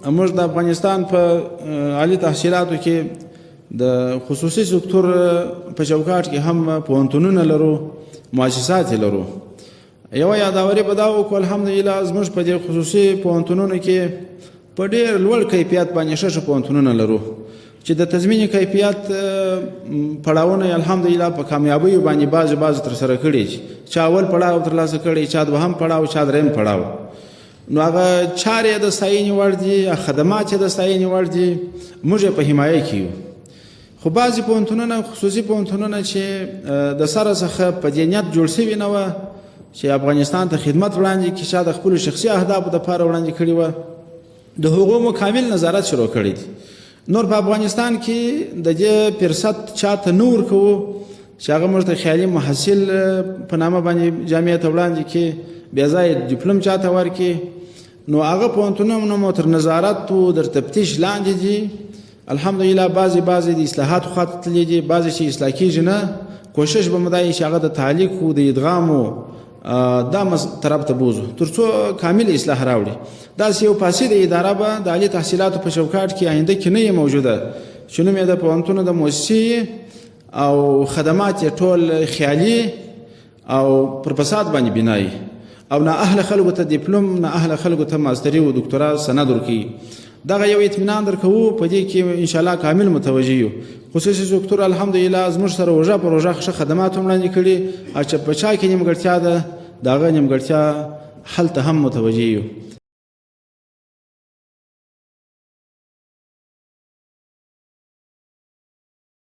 موږ د افغانستان په عالي تحصیلاتو کې د خصوصي سکتور په چوکاټ کې هم پوهنتونونه لرو، مؤسسات لرو. یوه یاداوري به دا وکړو الحمدلله زموږ په دې خصوصي پوهنتونونو کې په ډېر لوړ کیفیت باندې ښه پوهنتونونه لرو چې د تضمین کیفیت پړاوونه یې الحمدلله په کامیابیو باندې بعضې ترسره کړي چې چا اول پړاو ترلاسه کړی، چا دوهم پړاو، چا درېیم پړاو. نو هغه چارې د ستاینې وړ دي، خدمات یې د ستاینې وړ دي، موږ یې په حمایه کې یو. خو بعضې پوهنتونونه، خصوصي پوهنتونونه چې د سره څخه په دې نیت جوړ شوي نه وه چې افغانستان ته خدمت وړاندې کړي، چا د خپلو شخصي اهدافو دپاره وړاندې کړي وه، د هغو مو کامل نظارت شروع کړی دي. نور په افغانستان کې د دې فرصت چاته نه ورکوو چې هغه موږ ته خیالي محصل په نامه باندې جامعې ته وړاندې کړي، بې ځایه ډیپلوم چاته ورکړي. نو هغه پوهنتونونه مو تر نظارت و در تفتیش لاندې دي. الحمدلله بعضې د اصلاحاتو خواته تللي دي، بعضې چې اصلاح کېږي نه، کوشش به مو دا وي چې هغه د تعلیق و د ادغام و دا طرف ته بوځو تر څو کامل اصلاح راوړي. داسې یو فاسده اداره به د عالي تحصیلاتو په چوکاټ کې آینده کې نه یې موجوده چې نوم یې د پوهنتونو د مؤسسې او خدمات یې ټول خیالي او پر فساد باندې بنایي او نه اهل خلکو ته ډیپلوم، نه اهل خلکو ته ماستري او دکتورا سند ورکوي. دغه یو اطمینان درکوو، په دې کې انشاءالله کامل متوجه یو. خصوصي سکتور الحمدلله زموږ سره روژه په روژه ښه خدمات هم وړاندې کړي او چې په چا کې نیمګړتیا ده د هغه نیمګړتیا حل ته هم متوجه یو.